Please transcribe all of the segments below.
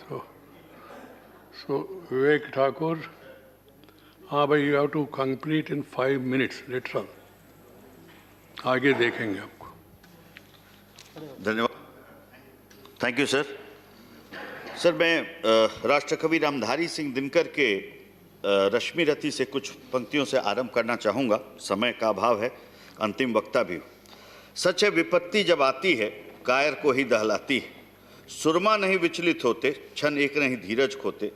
So Vivek Thakur, भाई you have to complete in 5 minutes literal. आगे देखेंगे आपको. धन्यवाद. Thank you sir. सर, मैं राष्ट्रकवि रामधारी सिंह दिनकर के रश्मि रति से कुछ पंक्तियों से आरंभ करना चाहूँगा. समय का अभाव है, अंतिम वक्ता भी. सच है विपत्ति जब आती है कायर को ही दहलाती है. सुरमा नहीं विचलित होते, क्षण एक नहीं धीरज खोते.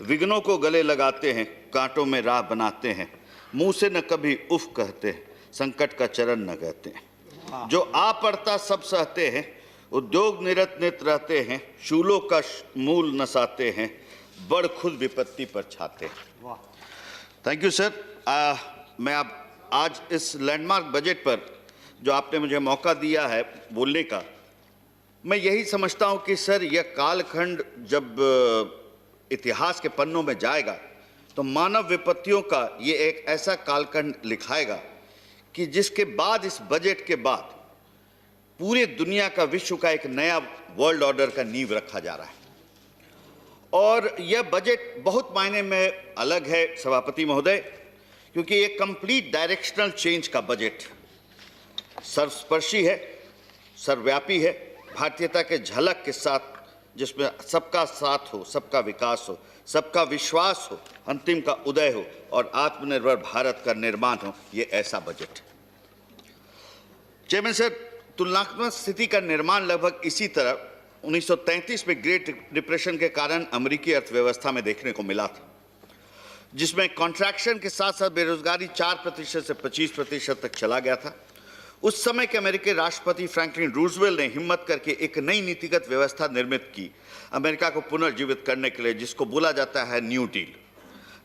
विघ्नों को गले लगाते हैं, कांटों में राह बनाते हैं. मुंह से न कभी उफ कहते हैं, संकट का चरण न कहते हैं. जो आ पड़ता सब सहते हैं, उद्योग निरत नित रहते हैं. शूलों का मूल नसाते हैं, बड़ खुद विपत्ति पर छाते हैं. Thank you sir. मैं अब आज इस लैंडमार्क बजट पर जो आपने मुझे मौका दिया है बोलने का, मैं यही समझता हूं कि सर यह कालखंड जब इतिहास के पन्नों में जाएगा तो मानव विपत्तियों का ये एक ऐसा कालखंड लिखाएगा कि जिसके बाद, इस बजट के बाद, पूरे दुनिया का, विश्व का एक नया वर्ल्ड ऑर्डर का नींव रखा जा रहा है. और यह बजट बहुत मायने में अलग है सभापति महोदय, क्योंकि ये कंप्लीट डायरेक्शनल चेंज का बजट सर्वस्पर्शी है, सर्वव्यापी है, भारतीयता के झलक के साथ, जिसमें सबका साथ हो, सबका विकास हो, सबका विश्वास हो, अंतिम का उदय हो और आत्मनिर्भर भारत का निर्माण हो. ये ऐसा बजट. चेयरमैन सर, तुलनात्मक स्थिति का निर्माण लगभग इसी तरह 1933 में ग्रेट डिप्रेशन के कारण अमेरिकी अर्थव्यवस्था में देखने को मिला था, जिसमें कॉन्ट्रैक्शन के साथ साथ बेरोजगारी 4% से 25% तक चला गया था. उस समय के अमेरिकी राष्ट्रपति फ्रैंकलिन रूजवेल्ट ने हिम्मत करके एक नई नीतिगत व्यवस्था निर्मित की अमेरिका को पुनर्जीवित करने के लिए, जिसको बोला जाता है new deal.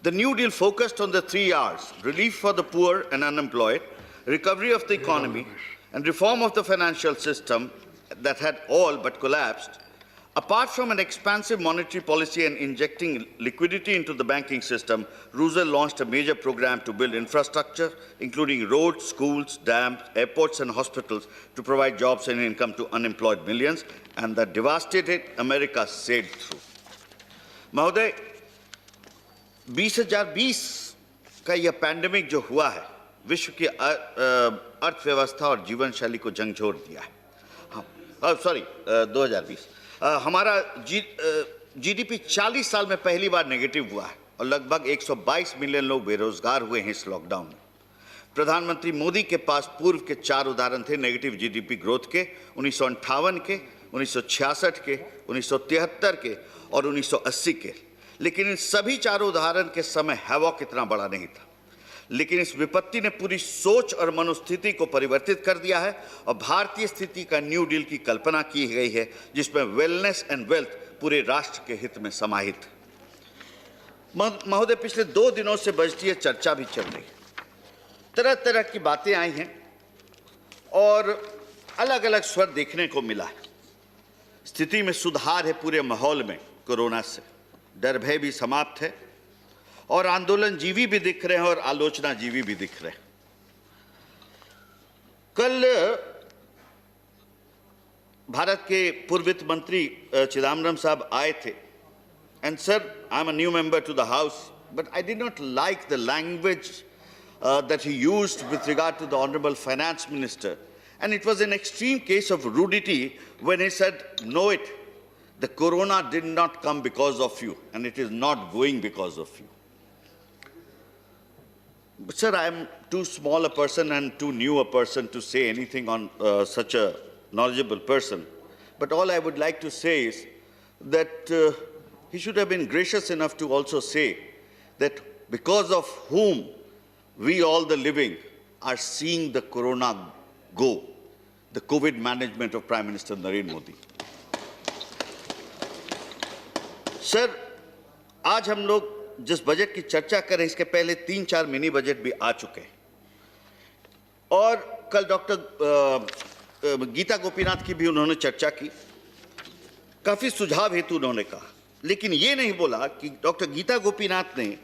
The new deal focused on the 3 R's: relief for the poor and unemployed, recovery of the economy and reform of the financial system that had all but collapsed. Apart from an expansive monetary policy and injecting liquidity into the banking system, Roosevelt launched a major program to build infrastructure, including roads, schools, dams, airports, and hospitals, to provide jobs and income to unemployed millions, and the devastated America sailed through. महोदय, 2020 का यह pandemic जो हुआ है, विश्व की अर्थव्यवस्था और जीवन शैली को झकझोर दिया है. हाँ, 2020 हमारा जीडीपी 40 साल में पहली बार नेगेटिव हुआ है और लगभग 122 मिलियन लोग बेरोजगार हुए हैं इस लॉकडाउन में. प्रधानमंत्री मोदी के पास पूर्व के 4 उदाहरण थे नेगेटिव जीडीपी ग्रोथ के: 1958 के, 1966 के, 1973 के और 1980 के. लेकिन इन सभी 4 उदाहरण के समय हैवॉक इतना बड़ा नहीं था. लेकिन इस विपत्ति ने पूरी सोच और मनोस्थिति को परिवर्तित कर दिया है और भारतीय स्थिति का न्यू डील की कल्पना की गई है, जिसमें वेलनेस एंड वेल्थ पूरे राष्ट्र के हित में समाहित. महोदय, पिछले 2 दिनों से बजटीय चर्चा भी चल रही है. तरह तरह की बातें आई हैं और अलग अलग स्वर देखने को मिला है. स्थिति में सुधार है पूरे माहौल में. कोरोना से डर भय भी समाप्त है और आंदोलन जीवी भी दिख रहे हैं और आलोचना जीवी भी दिख रहे हैं. कल भारत के पूर्व वित्त मंत्री चिदम्बरम साहब आए थे. And sir, I am a new member to the house, but I did not like the language that he used with regard to the Honorable Finance Minister. And it was an extreme case of rudity when he said, "Know it, the corona did not come because of you, and it is not going because of you." But sir, I am too small a person and too new a person to say anything on such a knowledgeable person. But all I would like to say is that he should have been gracious enough to also say that because of whom we all the living are seeing the corona go, the COVID management of Prime Minister Narendra Modi. Sir, आज हम लोग जिस budget की चर्चा कर रहे हैं, इसके पहले 3-4 मिनी बजट भी आ चुके हैं और कल डॉक्टर गीता गोपीनाथ की भी उन्होंने चर्चा की. काफी सुझाव हेतु उन्होंने कहा, लेकिन ये नहीं बोला कि डॉक्टर गीता गोपीनाथ ने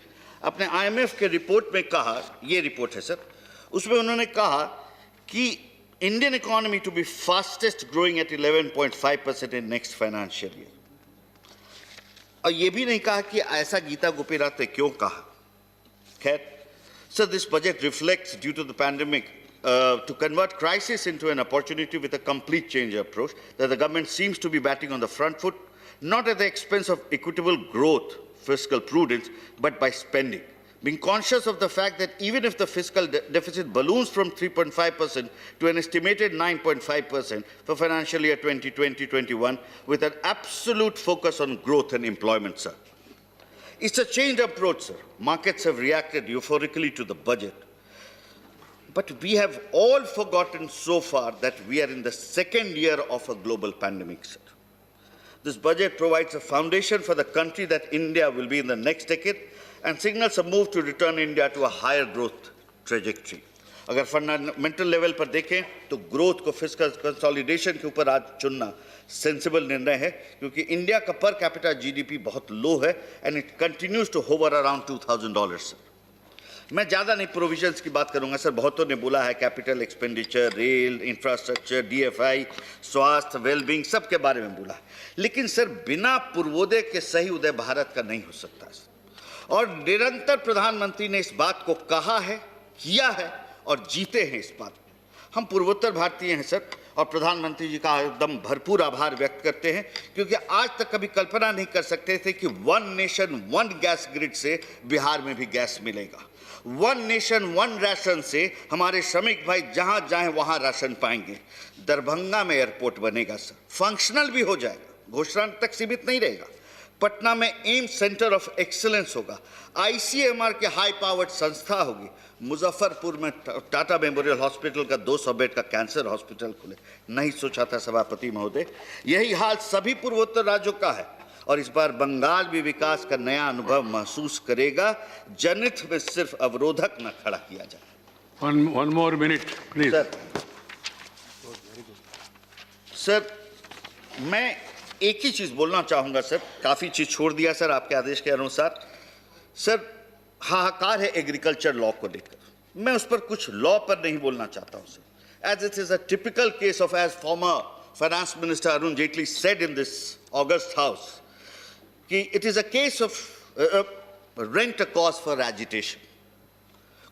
अपने IMF के रिपोर्ट में कहा, ये रिपोर्ट है सर, उसमें उन्होंने कहा कि Indian economy to be fastest growing at 11.5% in next financial year. और ये भी नहीं कहा कि ऐसा गीता गोपीनाथ ने क्यों कहा। खैर, sir, this budget reflects due to the pandemic to convert crisis into an opportunity with a complete change of approach, that the government seems to be batting on the front foot, not at the expense of equitable growth, fiscal prudence, but by spending. Being conscious of the fact that even if the fiscal deficit balloons from 3.5% to an estimated 9.5% for financial year 2020-21, with an absolute focus on growth and employment, sir. It's a changed approach, sir. Markets have reacted euphorically to the budget. But we have all forgotten so far that we are in the second year of a global pandemic, sir. This budget provides a foundation for the country that India will be in the next decade and signals a move to return India to a higher growth trajectory. अगर fundamental level पर देखें तो growth को fiscal consolidation के ऊपर आज चुनना sensible निर्णय है, क्योंकि इंडिया का पर कैपिटा जीडीपी बहुत लो है and it continues to hover around $2,000, sir. मैं ज़्यादा नहीं प्रोविजंस की बात करूंगा, सर। बहुतों ने बोला है capital expenditure, rail, infrastructure, DFI, स्वास्थ्य, वेलबींग, सब के बारे में बोला है। लेकिन सर, बिना पूर्वोदय के सही उदय भारत का नहीं हो सकता। और निरंतर प्रधानमंत्री ने इस बात को कहा है, किया है और जीते हैं इस बात में। हम पूर्वोत्तर भारतीय हैं, सर, और प्रधानमंत्री जी का एकदम भरपूर आभार व्यक्त करते हैं, क्योंकि आज तक कभी कल्पना नहीं कर सकते थे कि one nation one gas grid से बिहार में भी गैस मिलेगा। वन नेशन वन राशन से हमारे श्रमिक भाई जहां जाएं वहां राशन पाएंगे। दरभंगा में एयरपोर्ट बनेगा, सर, फंक्शनल भी हो जाएगा, घोषणा तक सीमित नहीं रहेगा। पटना में एम्स सेंटर ऑफ एक्सीलेंस होगा, आईसीएमआर के हाई पावर्ड संस्था होगी, मुजफ्फरपुर में टाटा मेमोरियल हॉस्पिटल का 200 बेड का कैंसर हॉस्पिटल खुले। नहीं सोचा था सभापति महोदय, यही हाल सभी पूर्वोत्तर राज्यों का है, और इस बार बंगाल भी विकास का नया अनुभव महसूस करेगा। जनहित में सिर्फ अवरोधक न खड़ा किया जाए। One more minute, please. Sir, मैं एक ही चीज बोलना चाहूंगा, सर। काफी चीज छोड़ दिया, सर, आपके आदेश के अनुसार। सर, हाहाकार है एग्रीकल्चर लॉ को लेकर। मैं उस पर कुछ लॉ पर नहीं बोलना चाहता हूं, sir. As it is a typical case of, as former finance minister Arun Jaitley said in this august house, कि it is a case of rent a cause for agitation.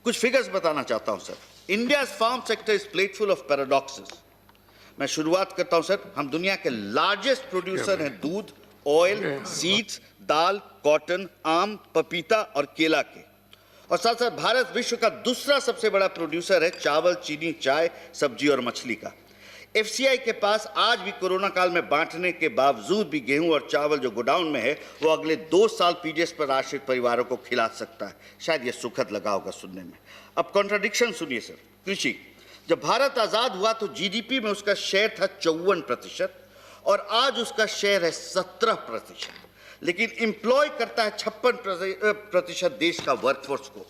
कुछ फिगर्स बताना चाहता हूं, sir. India's farm sector is plateful of paradoxes. मैं शुरुआत करता हूं, sir. हम दुनिया के लार्जेस्ट प्रोड्यूसर हैं दूध, ऑयल, सीड्स, दाल, कॉटन, आम, पपीता और केला के। और साथ साथ भारत विश्व का दूसरा सबसे बड़ा प्रोड्यूसर है चावल, चीनी, चाय, सब्जी और मछली का। एफसीआई के पास आज भी कोरोना काल में बांटने के बावजूद भी गेहूं और चावल जो गोडाउन में है, वो अगले 2 साल पीडीएस पर आश्रित परिवारों को खिला सकता है। शायद ये सुखद लगा होगा सुनने में। अब कॉन्ट्राडिक्शन सुनिए, सर। कृषि, जब भारत आजाद हुआ तो जीडीपी में उसका शेयर था 54% और आज उसका शेयर है 17%। लेकिन एम्प्लॉय करता है 56% देश का वर्कफोर्स को।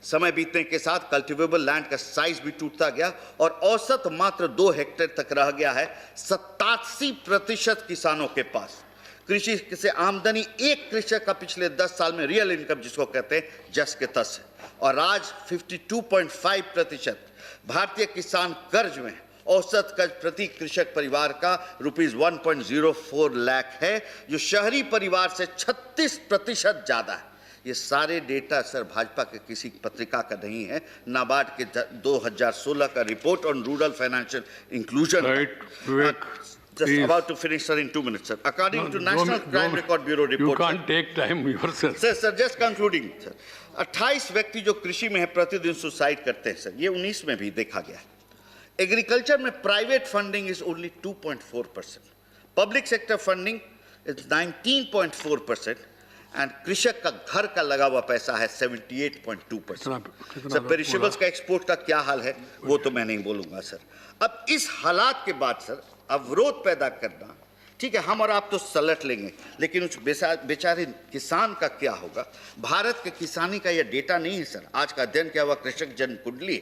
समय बीतने के साथ कल्टिवेबल लैंड का साइज भी टूटता गया और औसत मात्र 2 हेक्टेयर तक रह गया है 87% किसानों के पास। कृषि से आमदनी एक कृषक का पिछले 10 साल में रियल इनकम जिसको कहते हैं जस के तस है, और आज 52.5% भारतीय किसान कर्ज में। औसत कर्ज प्रति कृषक परिवार का ₹1.04 लाख है, जो शहरी परिवार से 36% ज्यादा है। ये सारे डेटा, सर, भाजपा के किसी पत्रिका का नहीं है, नाबार्ड के 2016 का report on rural financial inclusion. Just about to finish, sir, in 2 minutes, sir. According to National Crime Record Bureau report, you can't take time yourself. Sir, just concluding, sir. 28 व्यक्ति जो कृषि में है प्रतिदिन सुसाइड करते हैं, सर। ये 19 में भी देखा गया है। एग्रीकल्चर में private funding is only 2.4%, public sector funding is 19.4%, and कृषक का घर का लगा हुआ पैसा है 78.2%। सर, पेरिशेबल्स का एक्सपोर्ट का क्या हाल है वो तो मैं नहीं बोलूंगा, सर। अब इस हालात के बाद, सर, अवरोध पैदा करना, ठीक है, हम और आप तो सलट लेंगे, लेकिन उस बेचारे किसान का क्या होगा? भारत के किसानी का यह डेटा नहीं है, सर। आज का अध्ययन किया हुआ कृषक जन कुंडली,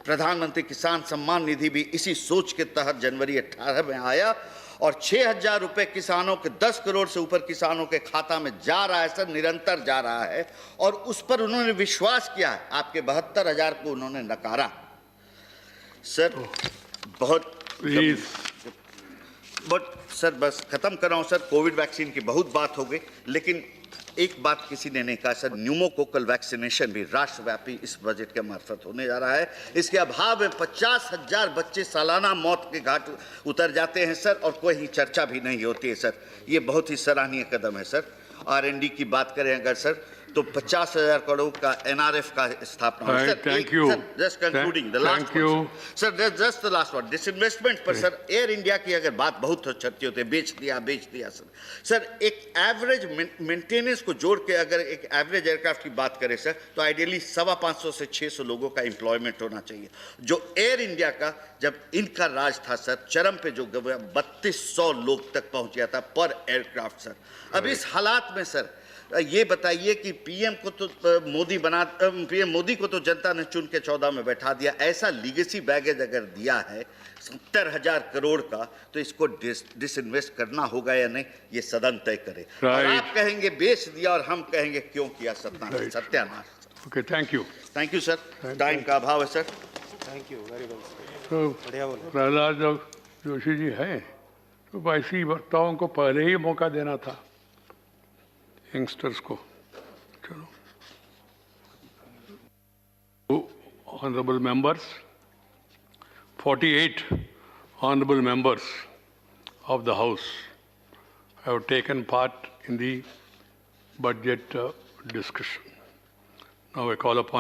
प्रधानमंत्री किसान सम्मान निधि भी इसी सोच के तहत जनवरी 18 में आया और 6,000 रुपए किसानों के 10 करोड़ से ऊपर किसानों के खाता में जा रहा है, सर, निरंतर जा रहा है। और उस पर उन्होंने विश्वास किया है। आपके 72,000 को उन्होंने नकारा। सर, बहुत बट सर बस खत्म कर रहा हूं सर, कोविड वैक्सीन की बहुत बात हो गई, लेकिन एक बात किसी ने नहीं कहा सर, न्यूमोकोकल वैक्सीनेशन भी राष्ट्रव्यापी इस बजट के मार्फत होने जा रहा है। इसके अभाव में 50,000 बच्चे सालाना मौत के घाट उतर जाते हैं सर, और कोई चर्चा भी नहीं होती है सर। ये बहुत ही सराहनीय कदम है सर। R&D की बात करें अगर सर, तो 50,000 करोड़ का NRF का स्थापना है sir. Thank you. Just concluding the last sir, just the last one, disinvestment पर सर, एयर इंडिया की अगर बात बहुत चर्चे होते हैं, बेच दिया सर। सर एक एवरेज मेंटेनेंस को जोड़ के अगर एक एवरेज एयरक्राफ्ट की बात करें सर, तो आइडियली 550 से 600 लोगों का एम्प्लॉयमेंट होना चाहिए। जो एयर इंडिया का जब इनका राज था सर, चरम पे जो 3200 लोग तक पहुंच गया था पर एयरक्राफ्ट सर। अब इस हालात में सर ये बताइए कि पीएम मोदी को तो जनता ने चुन के 14 में बैठा दिया, ऐसा लीगेसी बैगेज अगर दिया है 70,000 करोड़ का, तो इसको डिसइन्वेस्ट करना होगा या नहीं, ये सदन तय करे। और आप कहेंगे बेच दिया और हम कहेंगे क्यों किया सत्यानाश। Okay, thank you sir. Time का अभाव है sir. Thank you very well. तो प्रहलाद जोशी जी हैं, तो ऐसी वक्ताओं को पहले ही मौका देना था, यंगस्टर्स को। चलो, honourable members, 48 honorable members of the House have taken part in the budget discussion. Now I call upon